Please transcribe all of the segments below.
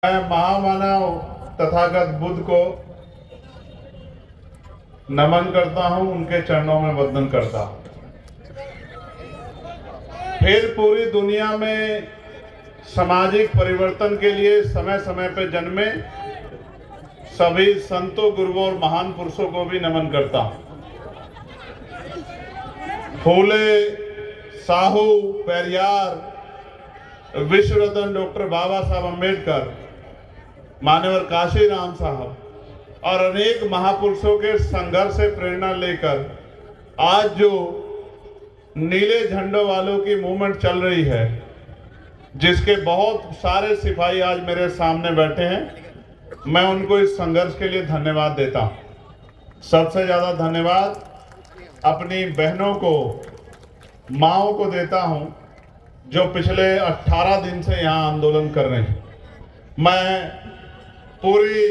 मैं महामानव तथागत बुद्ध को नमन करता हूं, उनके चरणों में वंदन करता हूं। फिर पूरी दुनिया में सामाजिक परिवर्तन के लिए समय समय पर जन्मे सभी संतों, गुरुओं और महान पुरुषों को भी नमन करता हूं। फूले, साहू, पेरियार, विश्व रत्न डॉक्टर बाबा साहब अम्बेडकर, मान्यवर काशीराम साहब और अनेक महापुरुषों के संघर्ष से प्रेरणा लेकर आज जो नीले झंडों वालों की मूवमेंट चल रही है, जिसके बहुत सारे सिपाही आज मेरे सामने बैठे हैं, मैं उनको इस संघर्ष के लिए धन्यवाद देता हूं। सबसे ज्यादा धन्यवाद अपनी बहनों को, माओं को देता हूं, जो पिछले 18 दिन से यहाँ आंदोलन कर रहे हैं। मैं पूरी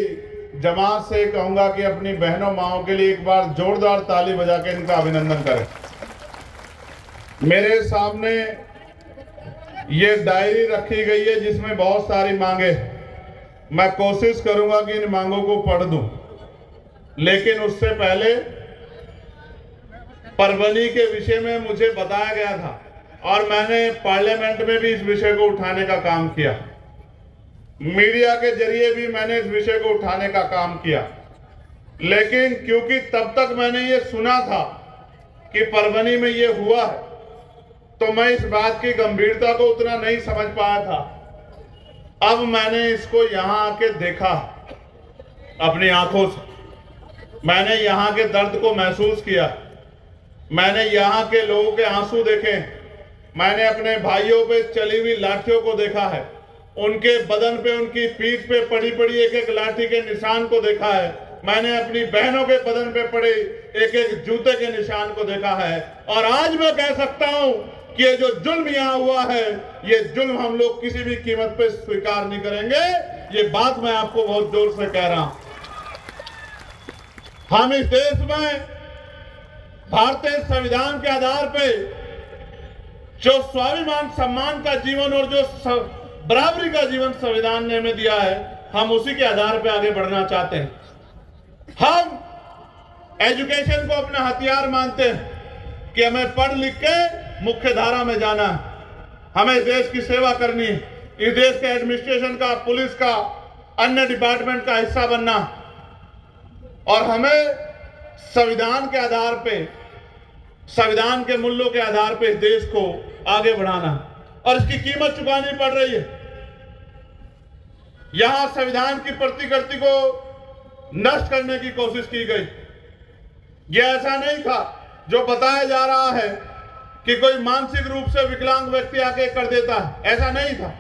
जमात से कहूंगा कि अपनी बहनों, माओं के लिए एक बार जोरदार ताली बजा के इनका अभिनंदन करें। मेरे सामने ये डायरी रखी गई है जिसमें बहुत सारी मांगे। मैं कोशिश करूंगा कि इन मांगों को पढ़ दूं, लेकिन उससे पहले परवनी के विषय में मुझे बताया गया था और मैंने पार्लियामेंट में भी इस विषय को उठाने का काम किया। मीडिया के जरिए भी मैंने इस विषय को उठाने का काम किया, लेकिन क्योंकि तब तक मैंने ये सुना था कि परवनी में ये हुआ है, तो मैं इस बात की गंभीरता को उतना नहीं समझ पाया था। अब मैंने इसको यहाँ आके देखा अपनी आंखों से। मैंने यहाँ के दर्द को महसूस किया, मैंने यहाँ के लोगों के आंसू देखे, मैंने अपने भाइयों पे चली हुई लाठियों को देखा है, उनके बदन पे, उनकी पीठ पे पड़ी पड़ी एक एक लाठी के निशान को देखा है, मैंने अपनी बहनों के बदन पे पड़े एक एक जूते के निशान को देखा है। और आज मैं कह सकता हूं कि ये जो जुल्म यहाँ हुआ है, ये जुल्म हम लोग किसी भी कीमत पे स्वीकार नहीं करेंगे। ये बात मैं आपको बहुत जोर से कह रहा हूं। हम इस देश में भारतीय संविधान के आधार पे जो स्वाभिमान, सम्मान का जीवन और जो बराबरी का जीवन संविधान ने हमें दिया है, हम उसी के आधार पे आगे बढ़ना चाहते हैं। हम एजुकेशन को अपना हथियार मानते हैं कि हमें पढ़ लिख के मुख्य धारा में जाना है, हमें देश की सेवा करनी है, इस देश के एडमिनिस्ट्रेशन का, पुलिस का, अन्य डिपार्टमेंट का हिस्सा बनना, और हमें संविधान के आधार पे, संविधान के मूल्यों के आधार पे इस देश को आगे बढ़ाना, और इसकी कीमत चुकानी पड़ रही है। यहां संविधान की प्रतिकृति को नष्ट करने की कोशिश की गई। यह ऐसा नहीं था जो बताया जा रहा है कि कोई मानसिक रूप से विकलांग व्यक्ति आके कर देता है, ऐसा नहीं था।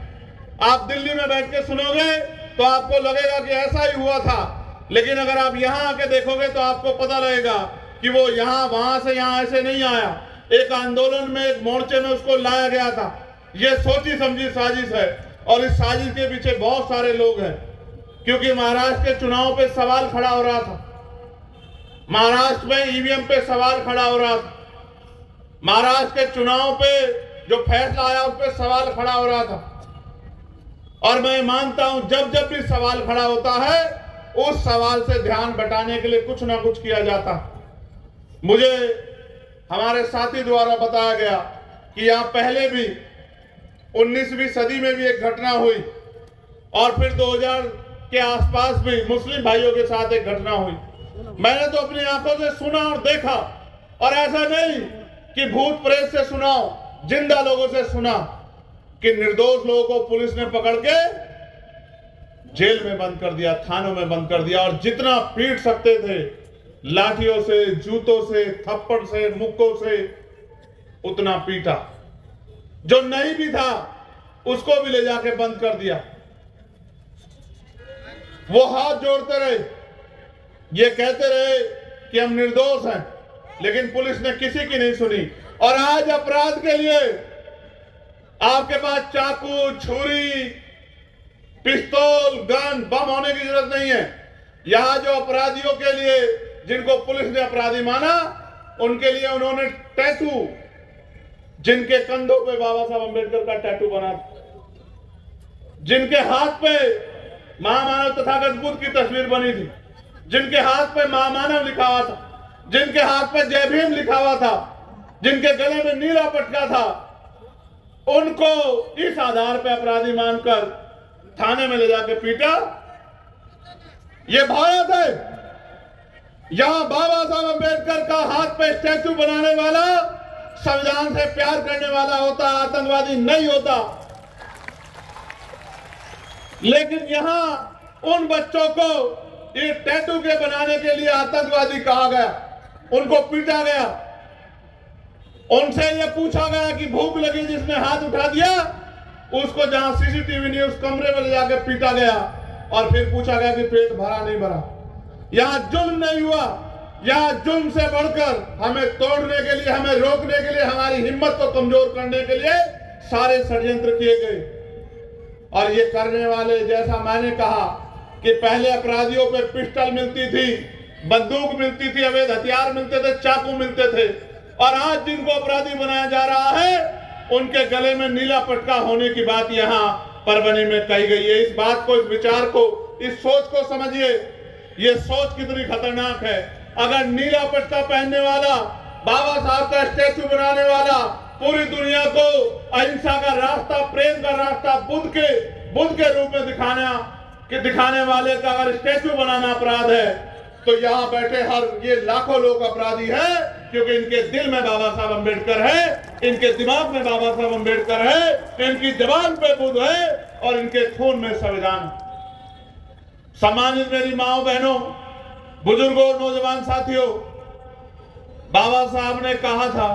आप दिल्ली में बैठ के सुनोगे तो आपको लगेगा कि ऐसा ही हुआ था, लेकिन अगर आप यहां आके देखोगे तो आपको पता लगेगा कि वो यहां, वहां से यहां ऐसे नहीं आया। एक आंदोलन में, एक मोर्चे में उसको लाया गया था। यह सोची समझी साजिश है, और इस साजिश के पीछे बहुत सारे लोग हैं। क्योंकि महाराष्ट्र के चुनाव पे सवाल खड़ा हो रहा था, महाराष्ट्र में ईवीएम पे सवाल खड़ा हो रहा था, महाराष्ट्र के चुनाव पे जो फैसला आया उस पे सवाल खड़ा हो रहा था। और मैं मानता हूं जब जब भी सवाल खड़ा होता है, उस सवाल से ध्यान बटाने के लिए कुछ ना कुछ किया जाता। मुझे हमारे साथी द्वारा बताया गया कि यहां पहले भी 19वीं सदी में भी एक घटना हुई, और फिर 2000 के आसपास भी मुस्लिम भाइयों के साथ एक घटना हुई। मैंने तो अपनी आंखों से सुना और देखा, और ऐसा नहीं कि भूत प्रेत से सुना, जिंदा लोगों से सुना कि निर्दोष लोगों को पुलिस ने पकड़ के जेल में बंद कर दिया, थानों में बंद कर दिया, और जितना पीट सकते थे, लाठियों से, जूतों से, थप्पड़ से, मुक्कों से, उतना पीटा। जो नहीं भी था उसको भी ले जाके बंद कर दिया। वो हाथ जोड़ते रहे, ये कहते रहे कि हम निर्दोष हैं, लेकिन पुलिस ने किसी की नहीं सुनी। और आज अपराध के लिए आपके पास चाकू, छुरी, पिस्तौल, गन, बम होने की जरूरत नहीं है। यहां जो अपराधियों के लिए, जिनको पुलिस ने अपराधी माना, उनके लिए उन्होंने टैटू, जिनके कंधों पे बाबा साहब अम्बेडकर का टैटू बना, जिनके हाथ पे महामानव तथागत बुद्ध की तस्वीर बनी थी, जिनके हाथ पे महामानव लिखा हुआ था, जिनके हाथ पे जय भीम लिखा हुआ था, जिनके गले में नीला पटका था, उनको इस आधार पे अपराधी मानकर थाने में ले जाके पीटा। ये भारत है। यहां बाबा साहब अम्बेडकर का हाथ पे स्टैचू बनाने वाला संविधान से प्यार करने वाला होता, आतंकवादी नहीं होता। लेकिन यहां उन बच्चों को ये टैटू के बनाने के लिए आतंकवादी कहा गया, उनको पीटा गया, उनसे ये पूछा गया कि भूख लगी, जिसने हाथ उठा दिया उसको जहां सीसीटीवी नहीं उस कमरे में ले जाकर पीटा गया और फिर पूछा गया कि पेट भरा नहीं भरा। यहां जुल्म नहीं हुआ, यहां जुल्म से बढ़कर हमें तोड़ने के लिए, हमें रोकने के लिए, हमारी हिम्मत को कमजोर करने के लिए सारे षड्यंत्र किए गए। और ये करने वाले, जैसा मैंने कहा कि पहले अपराधियों पे पिस्टल मिलती थी, बंदूक मिलती थी, अवैध हथियार मिलते थे, चाकू मिलते थे, और आज जिनको अपराधी बनाया जा रहा है उनके गले में नीला पटका होने की बात यहाँ परभनी में कही गई है। इस बात को, इस विचार को, इस सोच को समझिए, ये सोच कितनी खतरनाक है। अगर नीला पटका पहनने वाला, बाबा साहब का स्टैचू बनाने वाला, पूरी दुनिया को अहिंसा का रास्ता, प्रेम का रास्ता, बुद्ध के रूप में दिखाने वाले का अगर स्टैचू बनाना अपराध है, तो यहाँ बैठे ये लाखों लोग अपराधी हैं, क्योंकि इनके दिल में बाबा साहब अम्बेडकर है, इनके दिमाग में बाबा साहब अम्बेडकर है, इनकी जबान पे बुद्ध है और इनके खून में संविधान। सम्मानित मेरी माओ बहनों, बुजुर्गों, नौजवान साथियों, बाबा साहब ने कहा था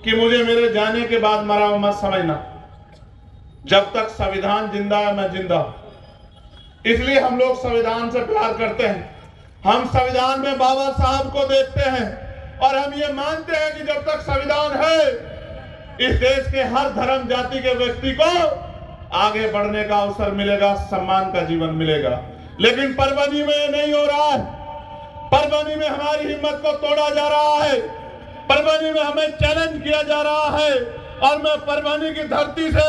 कि मुझे मेरे जाने के बाद मरा हुआ मत समझना, जब तक संविधान जिंदा है मैं जिंदा हूं। इसलिए हम लोग संविधान से प्यार करते हैं, हम संविधान में बाबा साहब को देखते हैं और हम ये मानते हैं कि जब तक संविधान है इस देश के हर धर्म जाति के व्यक्ति को आगे बढ़ने का अवसर मिलेगा, सम्मान का जीवन मिलेगा। लेकिन परभनी में ये नहीं हो रहा है। परभनी में हमारी हिम्मत को तोड़ा जा रहा है, परभनी में हमें चैलेंज किया जा रहा है। और मैं परभनी की धरती से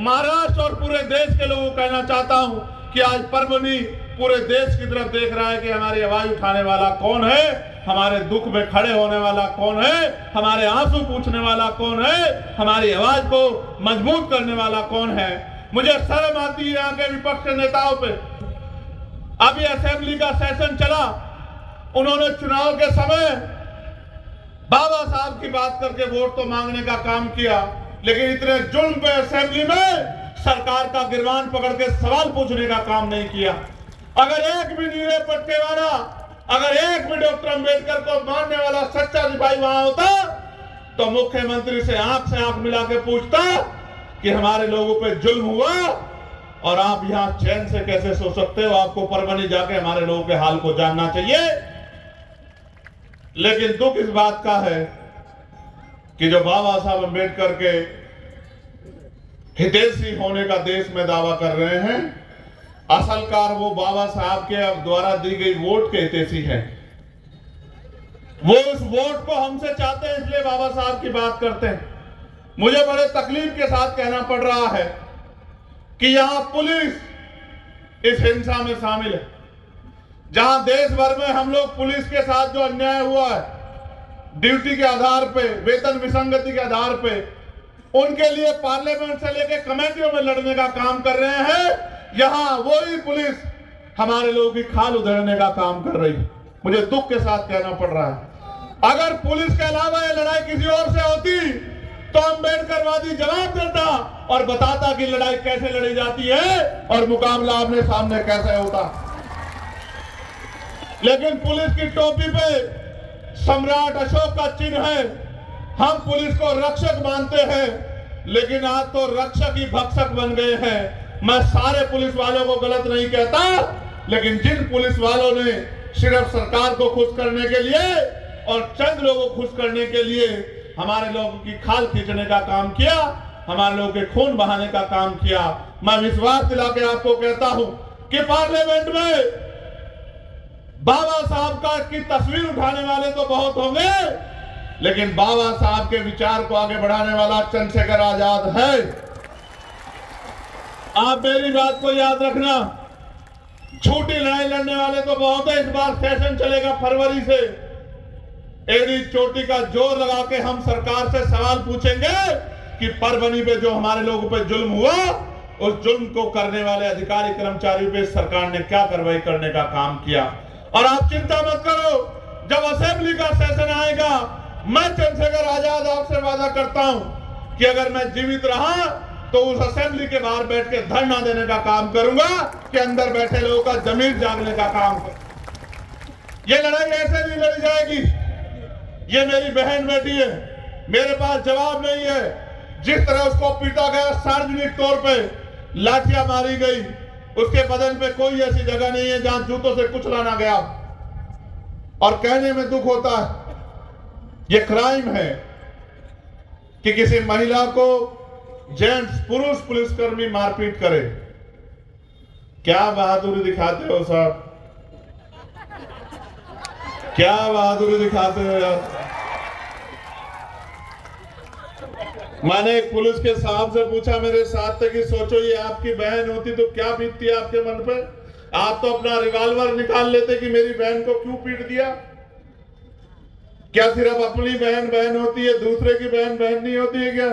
महाराष्ट्र और पूरे देश के लोगों को कहना चाहता हूं कि आज परभनी पूरे देश की तरफ देख रहा है कि हमारी आवाज उठाने वाला कौन है, हमारे दुख में खड़े होने वाला कौन है, हमारे आंसू पूछने वाला कौन है, हमारी आवाज को मजबूत करने वाला कौन है। मुझे शर्म आती है यहाँ के विपक्ष के नेताओं पे। अभी असेंबली का सेशन चला, उन्होंने चुनाव के समय बाबा साहब की बात करके वोट तो मांगने का काम किया, लेकिन इतने जुल्म पे असेंबली में सरकार का गिरबान पकड़ के सवाल पूछने का काम नहीं किया। अगर एक भी नीले पट्टे वाला, अगर एक भी डॉक्टर अंबेडकर को मानने वाला सच्चा सिपाही वहां होता तो मुख्यमंत्री से आंख मिला के पूछता कि हमारे लोगों पे जुल्म हुआ और आप यहां चैन से कैसे सो सकते हो, आपको परभनी जाके हमारे लोगों के हाल को जानना चाहिए। लेकिन दुख इस बात का है कि जो बाबा साहब अम्बेडकर के हितैषी होने का देश में दावा कर रहे हैं, असल कार वो बाबा साहब के द्वारा दी गई वोट के हितैषी हैं। वो उस वोट को हमसे चाहते हैं, इसलिए बाबा साहब की बात करते हैं। मुझे बड़े तकलीफ के साथ कहना पड़ रहा है कि यहां पुलिस इस हिंसा में शामिल है। जहां देश भर में हम लोग पुलिस के साथ जो अन्याय हुआ है, ड्यूटी के आधार पे, वेतन विसंगति के आधार पे, उनके लिए पार्लियामेंट से लेकर कमेटियों में लड़ने का काम कर रहे हैं, यहां वही पुलिस हमारे लोगों की खाल उधेड़ने का काम कर रही है। मुझे दुख के साथ कहना पड़ रहा है, अगर पुलिस के अलावा ये लड़ाई किसी और से होती तो अम्बेडकरवादी जवाब देता और बताता कि लड़ाई कैसे लड़ी जाती है और मुकाबला आमने सामने कैसे होता। लेकिन पुलिस की टोपी पे सम्राट अशोक का चिन्ह है। हम पुलिस को रक्षक मानते हैं, लेकिन आज तो रक्षक ही भक्षक बन गए हैं। मैं सारे पुलिस वालों को गलत नहीं कहता, लेकिन जिन पुलिस वालों ने सिर्फ सरकार को खुश करने के लिए और चंद लोगों को खुश करने के लिए हमारे लोगों की खाल खींचने का काम किया, हमारे लोगों के खून बहाने का काम किया, मैं विश्वास दिला के आपको कहता हूं कि पार्लियामेंट में बाबा साहब की तस्वीर उठाने वाले तो बहुत होंगे, लेकिन बाबा साहब के विचार को आगे बढ़ाने वाला चंद्रशेखर आजाद है। आप मेरी बात को याद रखना, छोटी लड़ाई लड़ने वाले तो बहुत है, इस बार सेशन चलेगा फरवरी से। एड़ी चोटी का जोर लगा के हम सरकार से सवाल पूछेंगे कि परभनी पे जो हमारे लोगों पे जुल्म हुआ, उस जुल्म को करने वाले अधिकारी कर्मचारियों पे सरकार ने क्या कार्रवाई करने का काम किया। और आप चिंता मत करो, जब असेंबली का सेशन आएगा, मैं चंद्रशेखर आजाद आपसे वादा करता हूं कि अगर मैं जीवित रहा तो उस असेंबली के बाहर बैठ के धरना देने का काम करूंगा कि अंदर बैठे लोगों का जमीर जागने का काम कर। ये लड़ाई ऐसे नहीं लड़ी जाएगी। ये मेरी बहन बेटी है, मेरे पास जवाब नहीं है। जिस तरह उसको पीटा गया, सार्वजनिक तौर पे लाठियां मारी गई, उसके बदन पे कोई ऐसी जगह नहीं है जहां जूतों से कुचला ना गया। और कहने में दुख होता है, ये क्राइम है कि किसी महिला को जेंट्स पुरुष पुलिसकर्मी मारपीट करे। क्या बहादुरी दिखाते हो साहब, क्या बहादुरी दिखाते हो यार। मैंने एक पुलिस के साहब से पूछा, मेरे साथ थे, कि सोचो ये आपकी बहन होती तो क्या बीतती आपके मन पे। आप तो अपना रिवॉल्वर निकाल लेते कि मेरी बहन को क्यों पीट दिया। क्या सिर्फ अपनी बहन बहन होती है, दूसरे की बहन बहन नहीं होती है क्या?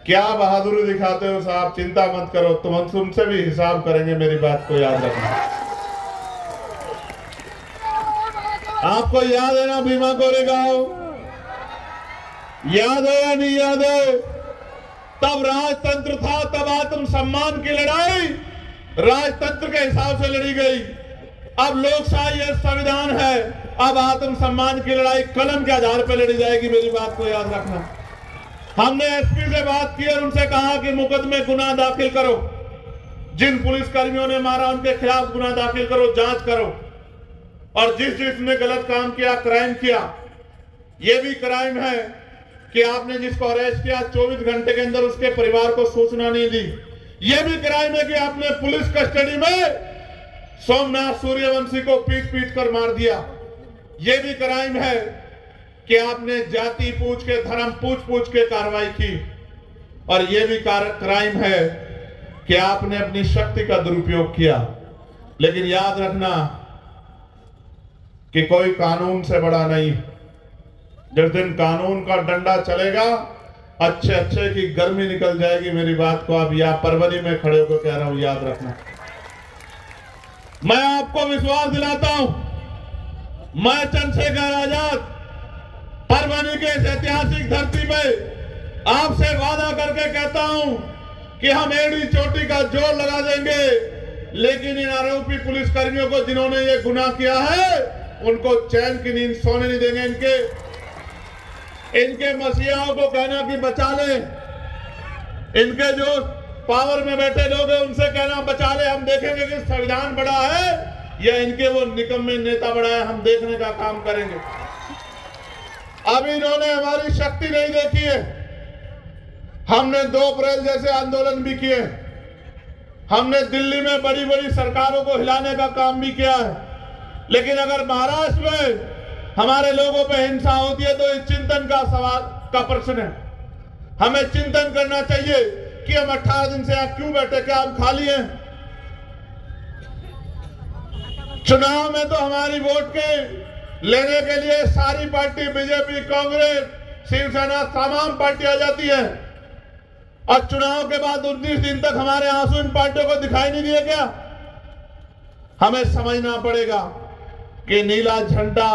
क्या बहादुरी दिखाते हो साहब। चिंता मत करो, तुमसे भी हिसाब करेंगे, मेरी बात को याद रखना। आपको याद है ना भीमा कोरेगांव, याद है या नहीं याद है? तब राजतंत्र था, तब आत्मसम्मान की लड़ाई राजतंत्र के हिसाब से लड़ी गई। अब लोकशाही है, संविधान है, अब आत्मसम्मान की लड़ाई कलम के आधार पर लड़ी जाएगी, मेरी बात को याद रखना। हमने एसपी से बात की और उनसे कहा कि मुकदमे गुनाह दाखिल करो, जिन पुलिसकर्मियों ने मारा उनके खिलाफ गुनाह दाखिल करो, जांच करो। और जिसने गलत काम किया, क्राइम किया, यह भी क्राइम है कि आपने जिसको अरेस्ट किया 24 घंटे के अंदर उसके परिवार को सूचना नहीं दी। यह भी क्राइम है कि आपने पुलिस कस्टडी में सोमनाथ सूर्यवंशी को पीट पीट कर मार दिया। यह भी क्राइम है कि आपने जाति पूछ के, धर्म पूछ के कार्रवाई की। और यह भी क्राइम है कि आपने अपनी शक्ति का दुरुपयोग किया। लेकिन याद रखना कि कोई कानून से बड़ा नहीं। जिस दिन कानून का डंडा चलेगा, अच्छे अच्छे की गर्मी निकल जाएगी, मेरी बात को आप यहाँ परवरी में खड़े होकर कह रहा हूं, याद रखना। मैं आपको विश्वास दिलाता हूं, मैं चंद्रशेखर आजाद परभनी के इस ऐतिहासिक धरती पे आपसे वादा करके कहता हूं कि हम एड़ी चोटी का जोर लगा देंगे, लेकिन इन आरोपी पुलिसकर्मियों को जिन्होंने ये गुनाह किया है, उनको चैन की नींद सोने नहीं देंगे। इनके मसीहाओं को कहना कि बचा ले, इनके जो पावर में बैठे लोग हैं उनसे कहना बचा ले। हम देखेंगे कि संविधान बड़ा है या इनके वो निकम्मे नेता बड़ा है, हम देखने का काम करेंगे। अभी इन्होंने हमारी शक्ति नहीं देखी है। हमने 2 अप्रैल जैसे आंदोलन भी किए, हमने दिल्ली में बड़ी बड़ी सरकारों को हिलाने का काम भी किया है। लेकिन अगर महाराष्ट्र में हमारे लोगों पे हिंसा होती है तो इस चिंतन का सवाल का प्रश्न है। हमें चिंतन करना चाहिए कि हम 18 दिन से यहां क्यों बैठे, क्या हम खाली हैं? चुनाव में तो हमारी वोट के लेने के लिए सारी पार्टी, बीजेपी, कांग्रेस, शिवसेना, तमाम पार्टी आ जाती है। और चुनाव के बाद 19 दिन तक हमारे आंसू इन पार्टियों को दिखाई नहीं दिए क्या? हमें समझना पड़ेगा कि नीला झंडा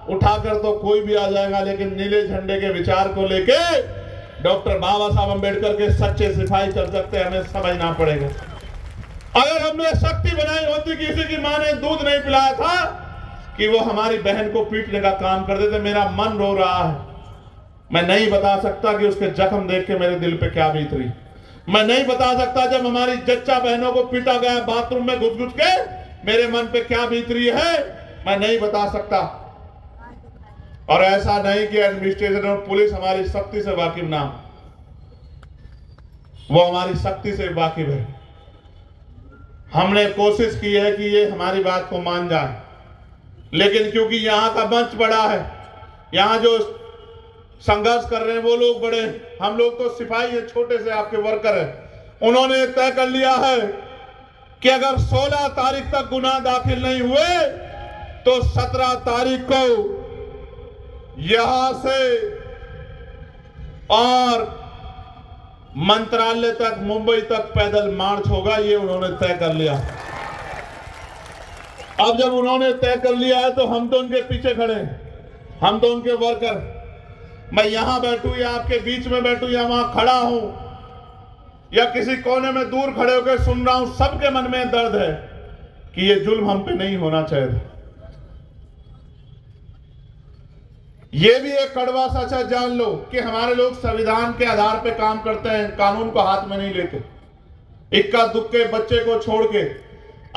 उठाकर तो कोई भी आ जाएगा, लेकिन नीले झंडे के विचार को लेके डॉक्टर बाबा साहब अंबेडकर के सच्चे सिपाही चल सकते हैं। हमें समझना पड़ेगा। अगर हमने शक्ति बनाई होती, किसी की मां ने दूध नहीं पिलाया था कि वो हमारी बहन को पीटने का काम कर देते। मेरा मन रो रहा है, मैं नहीं बता सकता कि उसके जख्म देख के मेरे दिल पे क्या बीत रही। मैं नहीं बता सकता जब हमारी जच्चा बहनों को पीटा गया बाथरूम में घुस घुस के, मेरे मन पे क्या बीत रही है, मैं नहीं बता सकता। और ऐसा नहीं कि एडमिनिस्ट्रेशन और पुलिस हमारी शक्ति से वाकिफ ना, वो हमारी शक्ति से वाकिफ है। हमने कोशिश की है कि ये हमारी बात को मान जाए, लेकिन क्योंकि यहाँ का मंच बड़ा है, यहाँ जो संघर्ष कर रहे हैं वो लोग बड़े, हम लोग तो सिपाही है, छोटे से आपके वर्कर है। उन्होंने तय कर लिया है कि अगर 16 तारीख तक गुनाह दाखिल नहीं हुए तो 17 तारीख को यहां से और मंत्रालय तक, मुंबई तक पैदल मार्च होगा। ये उन्होंने तय कर लिया। अब जब उन्होंने तय कर लिया है तो हम तो उनके पीछे खड़े हैं, हम तो उनके वर्कर। मैं यहां बैठूं या आपके बीच में बैठूं या वहां खड़ा हूं या किसी कोने में दूर खड़े होकर सुन रहा हूं, सबके मन में दर्द है कि ये जुल्म हम पे नहीं होना चाहिए। ये भी एक कड़वा सच है, जान लो कि हमारे लोग संविधान के आधार पे काम करते हैं, कानून को हाथ में नहीं लेते। इक्का दुक्के बच्चे को छोड़ के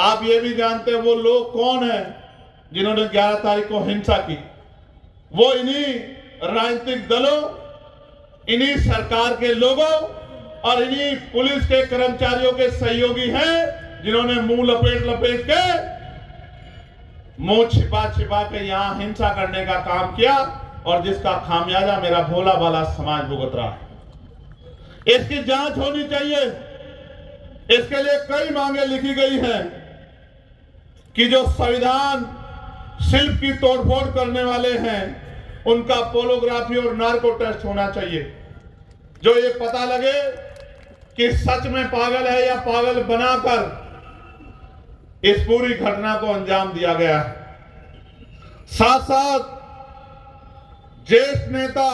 आप ये भी जानते हैं वो लोग कौन हैं जिन्होंने 11 तारीख को हिंसा की। वो इन्हीं राजनीतिक दलों, इन्हीं सरकार के लोगों और इन्हीं पुलिस के कर्मचारियों के सहयोगी हैं जिन्होंने मुंह लपेट लपेट के, मुंह छिपा छिपा के यहां हिंसा करने का काम किया और जिसका खामियाजा मेरा भोला भाला समाज भुगत रहा है। इसकी जांच होनी चाहिए। इसके लिए कई मांगे लिखी गई हैं कि जो संविधान शिल्प की तोड़फोड़ करने वाले हैं उनका पोलोग्राफी और नार्को टेस्ट होना चाहिए, जो ये पता लगे कि सच में पागल है या पागल बनाकर इस पूरी घटना को अंजाम दिया गया है। साथ साथ ज्येष्ठ नेता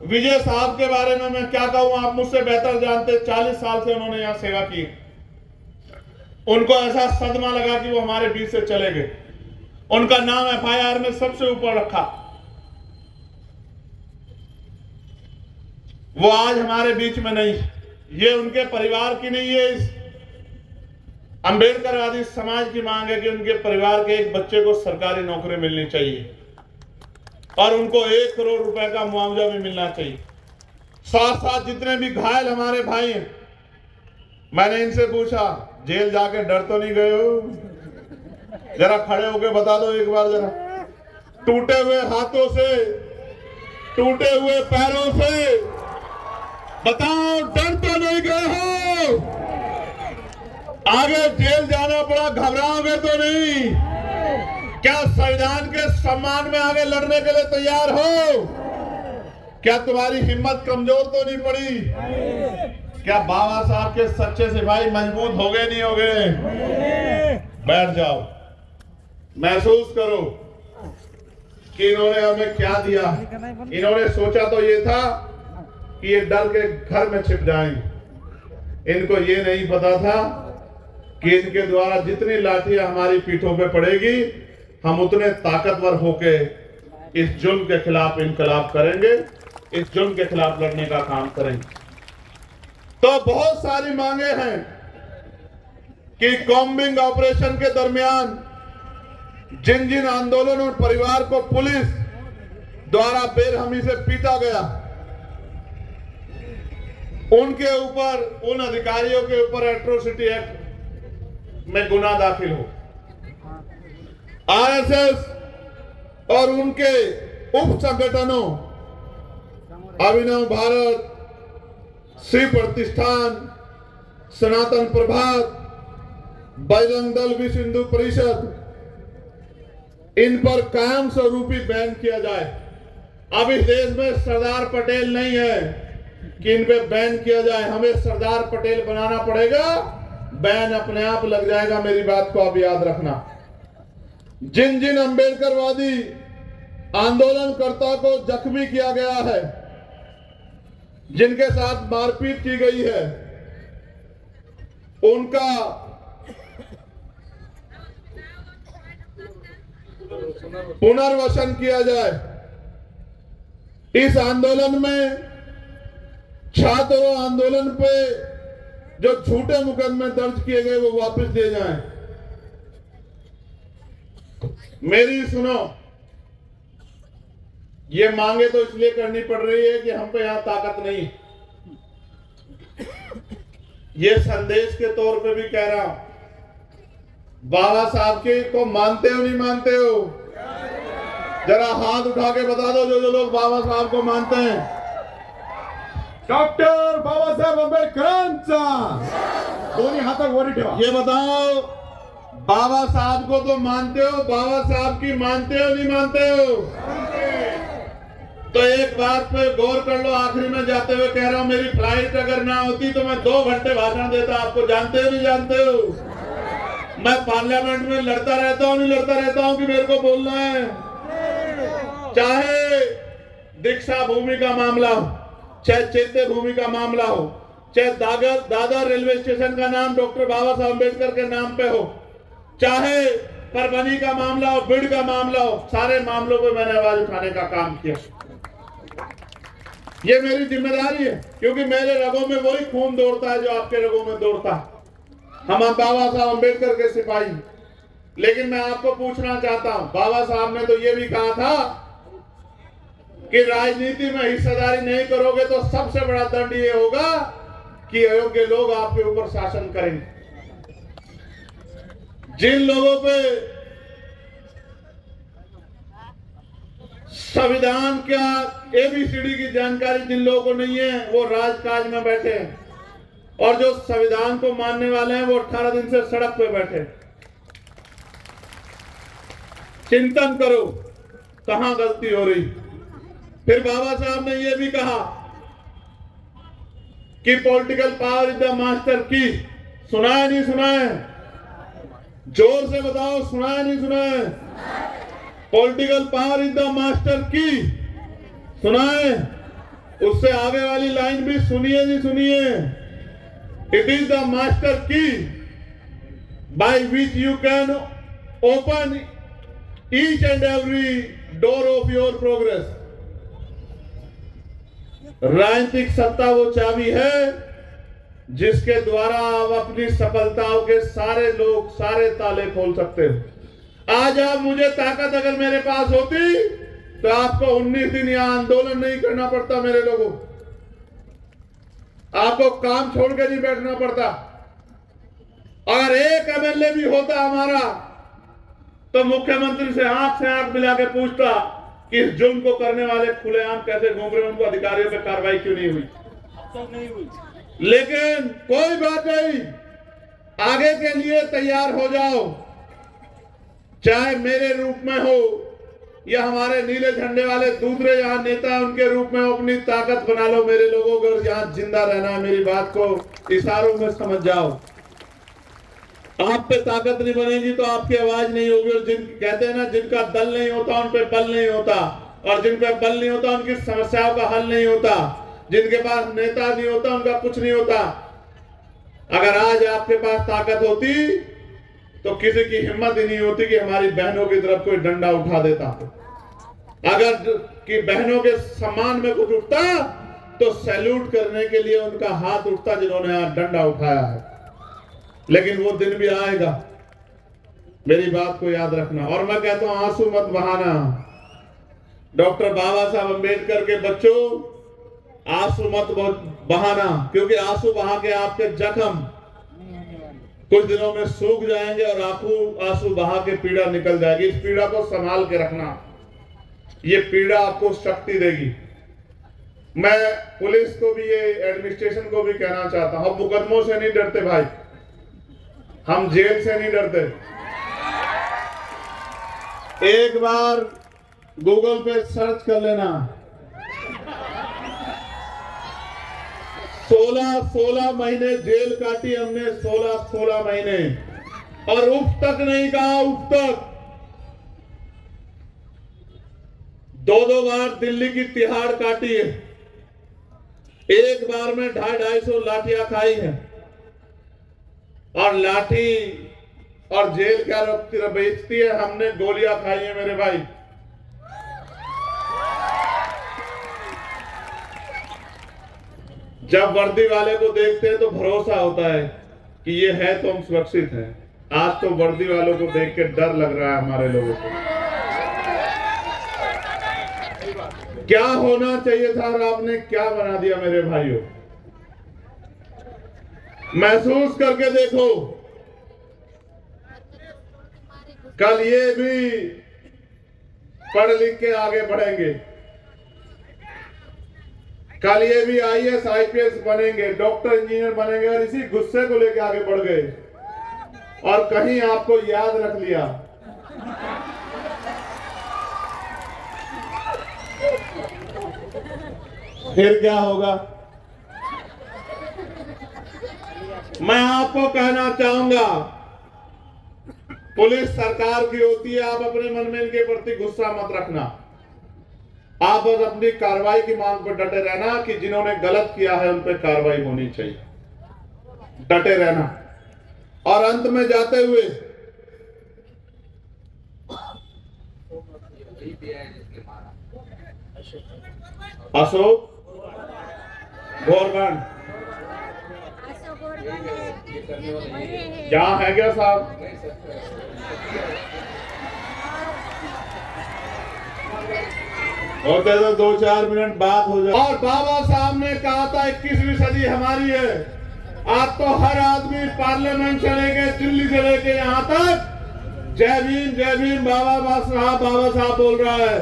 विजय साहब के बारे में मैं क्या कहूं, आप मुझसे बेहतर जानते। 40 साल से उन्होंने यहां सेवा की। उनको ऐसा सदमा लगा कि वो हमारे बीच से चले गए। उनका नाम FIR में सबसे ऊपर रखा। वो आज हमारे बीच में नहीं। ये उनके परिवार की नहीं है, इस अंबेडकरवादी समाज की मांग है कि उनके परिवार के एक बच्चे को सरकारी नौकरी मिलनी चाहिए और उनको 1 करोड़ रुपए का मुआवजा भी मिलना चाहिए। साथ साथ जितने भी घायल हमारे भाई हैं, मैंने इनसे पूछा जेल जाके डर तो नहीं गए हो? जरा खड़े होके बता दो एक बार जरा। टूटे हुए हाथों से, टूटे हुए पैरों से बताओ, डर तो नहीं गए हो? आगे जेल जाना पड़ा, घबराओगे तो नहीं? क्या संविधान के सम्मान में आगे लड़ने के लिए तैयार हो? क्या तुम्हारी हिम्मत कमजोर तो नहीं पड़ी? क्या बाबा साहब के सच्चे सिपाही मजबूत हो गए, नहीं हो गए? बैठ जाओ, महसूस करो कि इन्होंने हमें क्या दिया। इन्होंने सोचा तो ये था कि ये डर के घर में छिप जाएंगे। इनको ये नहीं पता था कि इनके द्वारा जितनी लाठियां हमारी पीठों पे पड़ेगी, हम उतने ताकतवर होके इस जुल्म के खिलाफ इनकलाब करेंगे, इस जुल्म के खिलाफ लड़ने का काम करेंगे। तो बहुत सारी मांगे हैं कि कॉम्बिंग ऑपरेशन के दरमियान जिन जिन आंदोलन और परिवार को पुलिस द्वारा बेरहमी से पीटा गया, उनके ऊपर, उन अधिकारियों के ऊपर एट्रोसिटी एक्ट में गुनाह दाखिल हो। RSS और उनके उप संगठनों अभिनव भारत, श्री प्रतिष्ठान, सनातन प्रभात, बजरंग दल, विश्व हिंदू परिषद, इन पर कायम स्वरूपी बैन किया जाए। अब इस देश में सरदार पटेल नहीं है कि इन पे बैन किया जाए, हमें सरदार पटेल बनाना पड़ेगा। बैन अपने आप लग जाएगा, मेरी बात को आप याद रखना। जिन जिन अंबेडकरवादी आंदोलनकर्ता को जख्मी किया गया है, जिनके साथ मारपीट की गई है, उनका पुनर्वसन किया जाए। इस आंदोलन में छात्रों आंदोलन पे जो झूठे मुकदमे दर्ज किए गए वो वापस दिए जाएं। मेरी सुनो, ये मांगे तो इसलिए करनी पड़ रही है कि हम पे यहां ताकत नहीं। ये संदेश के तौर पे भी कह रहा हूं, बाबा साहब के को मानते हो नहीं मानते हो? जरा हाथ उठा के बता दो जो जो लोग बाबा साहब को मानते हैं। डॉक्टर बाबासाहेब आंबेडकरांचा दोन्ही हातात वर ठेवा. ये बताओ, बाबा साहब को तो मानते हो, बाबा साहब की मानते हो नहीं मानते हो? तो एक बात पे गौर कर लो, आखिरी में जाते हुए कह रहा हूं, मेरी फ्लाइट अगर ना होती तो मैं 2 घंटे भाषण देता. आपको जानते हो नहीं जानते हो? मैं पार्लियामेंट में लड़ता रहता हूं, नहीं लड़ता रहता हूं कि मेरे को बोलना है. चाहे दीक्षा भूमि का मामला हो, चाहे चैत्य भूमि का मामला हो, चाहे दादर रेलवे स्टेशन का नाम डॉक्टर बाबा साहब अम्बेडकर के नाम पे हो, चाहे परभनी का मामला हो, बीड़ का मामला हो, सारे मामलों पे मैंने आवाज उठाने का काम किया. ये मेरी जिम्मेदारी है, क्योंकि मेरे रगों में वही खून दौड़ता है जो आपके रगों में दौड़ता है. हम बाबा साहब अम्बेडकर के सिपाही. लेकिन मैं आपको पूछना चाहता हूं, बाबा साहब ने तो ये भी कहा था कि राजनीति में हिस्सेदारी नहीं करोगे तो सबसे बड़ा दंड ये होगा कि अयोग्य लोग आपके ऊपर शासन करेंगे. जिन लोगों पे संविधान का एबीसीडी की जानकारी जिन लोगों को नहीं है, वो राजकाज में बैठे हैं, और जो संविधान को मानने वाले हैं वो 18 दिन से सड़क पे बैठे. चिंतन करो कहां गलती हो रही. फिर बाबा साहब ने यह भी कहा कि political power is the master की. सुना है नहीं सुना है? जोर से बताओ, सुना है नहीं सुना है? Political power is the master की. सुना है? उससे आगे वाली लाइन भी सुनिए नहीं सुनिए? इट इज द मास्टर की by which you can open each and every door of your progress. राजनीतिक सत्ता वो चाबी है जिसके द्वारा आप अपनी सफलताओं के सारे लोग सारे ताले खोल सकते हो. आज आप मुझे ताकत अगर मेरे पास होती तो आपको 19 दिन यहां आंदोलन नहीं करना पड़ता. मेरे लोगों, आपको काम छोड़ के नहीं बैठना पड़ता. अगर एक एमएलए भी होता हमारा तो मुख्यमंत्री से आंख मिला के पूछता कि इस जुर्म को करने वाले खुलेआम कैसे घूम रहे, उनको अधिकारियों पे कार्रवाई क्यों नहीं हुई? अब तक नहीं हुई. लेकिन कोई बात नहीं, आगे के लिए तैयार हो जाओ. चाहे मेरे रूप में हो या हमारे नीले झंडे वाले दूसरे यहाँ नेता उनके रूप में अपनी ताकत बना लो. मेरे लोगों को यहाँ जिंदा रहना है. मेरी बात को इशारों में समझ जाओ. आप पे ताकत नहीं बनेगी तो आपकी आवाज नहीं होगी. और जिन कहते हैं ना, जिनका दल नहीं होता उन पे बल नहीं होता, और जिन पे बल नहीं होता उनकी समस्याओं का हल नहीं होता. जिनके पास नेता नहीं होता उनका कुछ नहीं होता. अगर आज आपके पास ताकत होती तो किसी की हिम्मत ही नहीं होती कि हमारी बहनों की तरफ कोई डंडा उठा देता. अगर कि बहनों के सम्मान में कुछ उठता तो सैल्यूट करने के लिए उनका हाथ उठता जिन्होंने यहाँ डंडा उठाया है. लेकिन वो दिन भी आएगा, मेरी बात को याद रखना. और मैं कहता हूं, आंसू मत बहाना. डॉक्टर बाबा साहब अम्बेडकर के बच्चों, आंसू मत बहाना, क्योंकि आंसू बहा के आपके जख्म कुछ दिनों में सूख जाएंगे और आंसू बहा के पीड़ा निकल जाएगी. इस पीड़ा को संभाल के रखना. ये पीड़ा आपको शक्ति देगी. मैं पुलिस को भी, ये एडमिनिस्ट्रेशन को भी कहना चाहता हूं, मुकदमों से नहीं डरते भाई, हम जेल से नहीं डरते. एक बार गूगल पे सर्च कर लेना, 16 महीने जेल काटी हमने. 16 महीने, और उफ तक नहीं कहा, उफ तक. 2 बार दिल्ली की तिहाड़ काटी है. एक बार में 250 लाठियां खाई है. और लाठी और जेल क्या बेचती है, हमने गोलियां खाई है मेरे भाई. जब वर्दी वाले को देखते हैं तो भरोसा होता है कि ये है तो हम सुरक्षित हैं. आज तो वर्दी वालों को देख के डर लग रहा है हमारे लोगों को. क्या होना चाहिए था और आपने क्या बना दिया मेरे भाइयों. महसूस करके देखो, कल ये भी पढ़ लिख के आगे बढ़ेंगे. कल ये भी IAS IPS बनेंगे, डॉक्टर इंजीनियर बनेंगे, और इसी गुस्से को लेके आगे बढ़ गए और कहीं आपको याद रख लिया। फिर क्या होगा? मैं आपको कहना चाहूंगा, पुलिस सरकार की होती है, आप अपने मन में इनके प्रति गुस्सा मत रखना। आप बस अपनी कार्रवाई की मांग पर डटे रहना कि जिन्होंने गलत किया है उन पर कार्रवाई होनी चाहिए, डटे रहना। और अंत में जाते हुए अशोक गवर्नमेंट यहाँ है क्या साहब? और तो 2-4 मिनट बात हो जाए। और बाबा साहब ने कहा था 21वीं सदी हमारी है। आज तो हर आदमी पार्लियामेंट से लेके दिल्ली से लेके यहाँ तक जय भीम बाबा साहब बोल रहा है।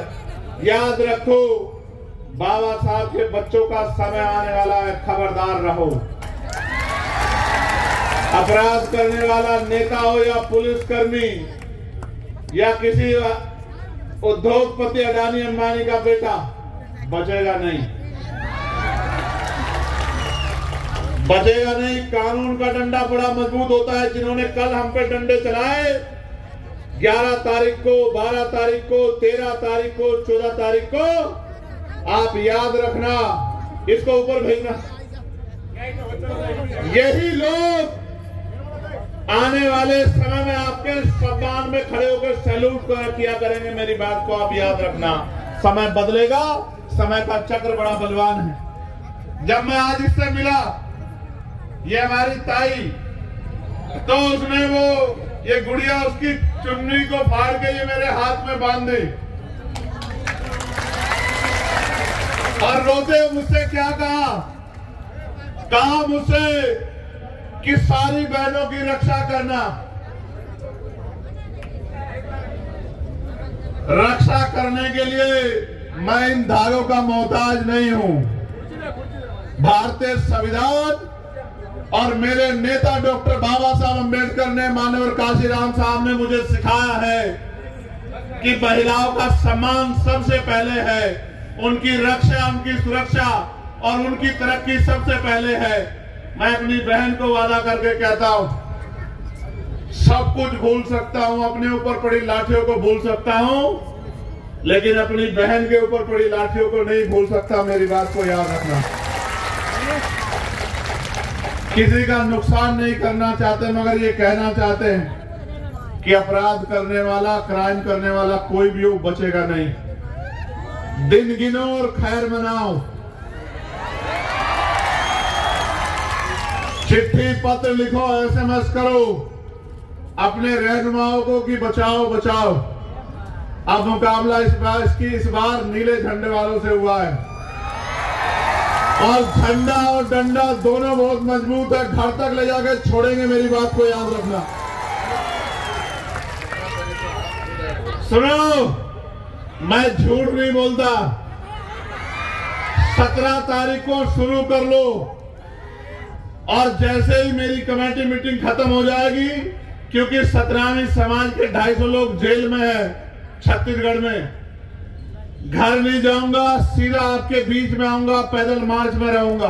याद रखो, बाबा साहब के बच्चों का समय आने वाला है, खबरदार रहो। अपराध करने वाला नेता हो या पुलिसकर्मी या किसी उद्योगपति अडानी अंबानी का बेटा, बचेगा नहीं, बचेगा नहीं। कानून का डंडा बड़ा मजबूत होता है। जिन्होंने कल हम पे डंडे चलाए, 11 तारीख को, 12 तारीख को, 13 तारीख को, 14 तारीख को, आप याद रखना, इसको ऊपर भेजना। यही लोग आने वाले समय में आपके सम्मान में खड़े होकर सैल्यूट किया करेंगे। मेरी बात को आप याद रखना। समय बदलेगा, समय का चक्र बड़ा बलवान है। जब मैं आज इससे मिला, ये हमारी ताई, तो उसने ये गुड़िया उसकी चुन्नी को फाड़ के ये मेरे हाथ में बांध दी और रोते मुझसे क्या कहा मुझसे कि सारी बहनों की रक्षा करना, रक्षा करने के लिए मैं इन धागों का मोहताज नहीं हूं। भारतीय संविधान और मेरे नेता डॉक्टर बाबा साहब अम्बेडकर ने, माननीय काशीराम साहब ने मुझे सिखाया है कि महिलाओं का सम्मान सबसे पहले है, उनकी रक्षा, उनकी सुरक्षा और उनकी तरक्की सबसे पहले है। मैं अपनी बहन को वादा करके कहता हूं, सब कुछ भूल सकता हूं, अपने ऊपर पड़ी लाठियों को भूल सकता हूं, लेकिन अपनी बहन के ऊपर पड़ी लाठियों को नहीं भूल सकता। मेरी बात को याद रखना। किसी का नुकसान नहीं करना चाहते, मगर ये कहना चाहते हैं कि अपराध करने वाला, क्राइम करने वाला कोई भी हो, बचेगा नहीं। दिन गिनो और खैर मनाओ। चिट्ठी पत्र लिखो, SMS करो अपने रहनुमाओं को कि बचाओ बचाओ। अब मुकाबला इस बार नीले झंडे वालों से हुआ है और झंडा और डंडा दोनों बहुत मजबूत है, घर तक ले जाकर छोड़ेंगे। मेरी बात को याद रखना। सुनो, मैं झूठ नहीं बोलता। 17 तारीख को शुरू कर लो और जैसे ही मेरी कमेटी मीटिंग खत्म हो जाएगी, क्योंकि 17वीं समाज के 250 लोग जेल में है छत्तीसगढ़ में, घर नहीं जाऊंगा, सीधा आपके बीच में आऊंगा, पैदल मार्च में रहूंगा।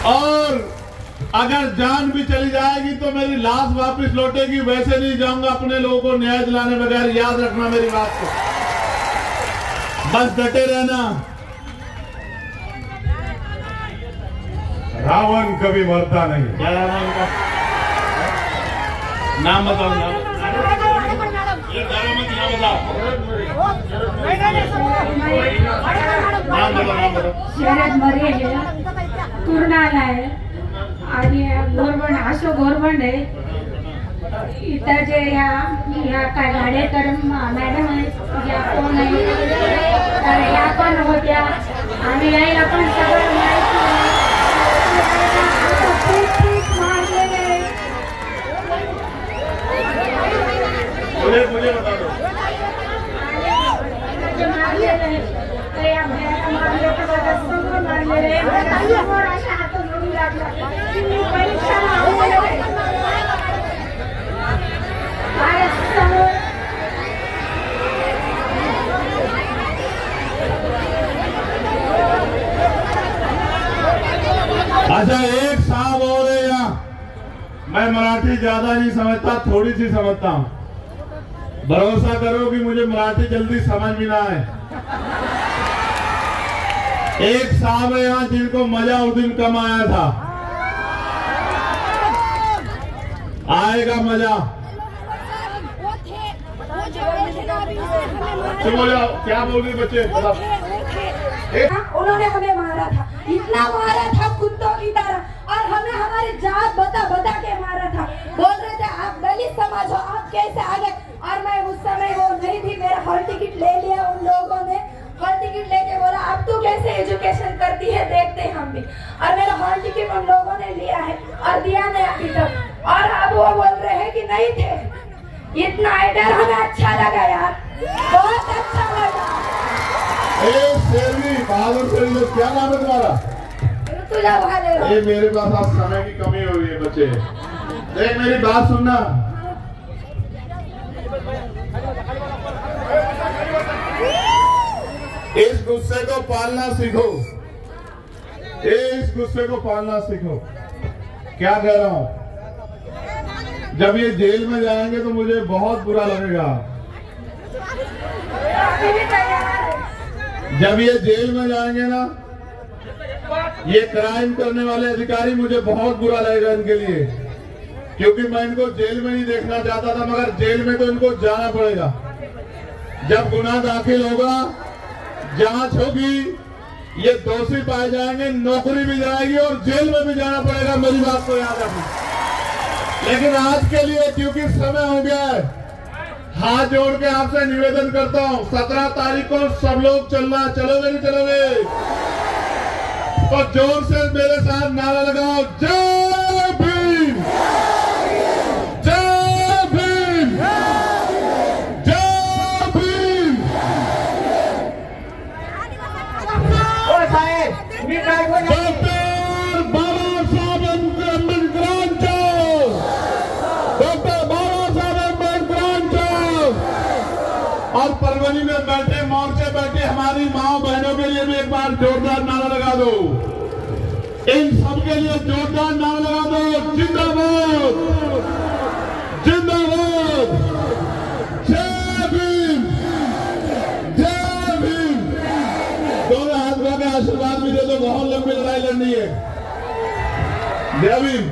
और अगर जान भी चली जाएगी तो मेरी लाश वापस लौटेगी, वैसे नहीं जाऊंगा अपने लोगों को न्याय दिलाने बगैर। याद रखना मेरी बात को, बस डटे रहना। रावण कभी मरता नहीं। क्या नाम का नाम बताओ? शहरात मरे है, तुरणाला आहे आणि गोरबंड अशोक गोरबंड आहे। इथं जे या काय गाडेकर मॅडम आहेत, या कोण आहे, तर या पण होत्या आणि यायला पण सगळं मुझे बता दो। मैं मराठी ज्यादा नहीं समझता, थोड़ी सी समझता हूँ। भरोसा करो कि मुझे मराठी जल्दी समझ भी ना आए। एक साहब है यहाँ जिनको मजा उस दिन कम आया था, आएगा मजा। चुप हो जाओ, क्या बोल रहे बच्चे? उन्होंने हमें मारा था, इतना मारा था कुत्तों की तरह, और हमें हमारी जात बता बता के मारा था। बोल रहे थे आप दलित समाज हो, आप कैसे आ गए? और मैं उस समय वो नहीं थी, मेरा हॉल टिकट ले लिया उन लोगों ने। हॉल टिकट लेके बोला अब तू कैसे एजुकेशन करती है, देखते हैं हम भी। और मेरा हॉल टिकट उन लोगों ने लिया है और दिया नहीं अभी तक। और अब वो बोल रहे हैं कि नहीं थे। इतना आइडिया हमें अच्छा लगा यार, बहुत अच्छा लगा। शेरनी बहादुर शेरनी, क्या नाम है तुम्हारा? ऋतुजा बहादुर। ये मेरे पास आज समय की कमी हो रही है बच्चे, देख मेरी बात सुनना। इस गुस्से को पालना सीखो, इस गुस्से को पालना सीखो। क्या कह रहा हूं? जब ये जेल में जाएंगे तो मुझे बहुत बुरा लगेगा। जब ये जेल में जाएंगे ना, ये क्राइम करने वाले अधिकारी, मुझे बहुत बुरा लगेगा इनके लिए, क्योंकि मैं इनको जेल में नहीं देखना चाहता था, मगर जेल में तो इनको जाना पड़ेगा। जब गुनाह दाखिल होगा, जांच होगी, ये दोषी पाए जाएंगे, नौकरी भी जाएगी और जेल में भी जाना पड़ेगा। मेरी बात को याद रखना। लेकिन आज के लिए क्योंकि समय हो गया है, हाथ जोड़ के आपसे निवेदन करता हूं, 17 तारीख को सब लोग चलना, चलोगे नहीं चलोगे? तो जोर से मेरे साथ नारा लगाओ, जय भीम, जय भीम, जय भीम। डॉक्टर बाबा साहब अम्बेडकरांच्या, डॉक्टर बाबा साहब अम्बेडकरांच्या। और परवनी में बैठे, मोर्चे बैठे हमारी माँ बहनों के लिए भी एक बार जोरदार नारा लगा दो। इन सबके लिए जोरदार नारा लगा दो, जिंदाबाद, जिंदाबाद, जय भीम, जय भीम। दोनों हाथ में आशीर्वाद भी दे दो, बहुत लंबी लड़ाई लड़नी है। जय भीम।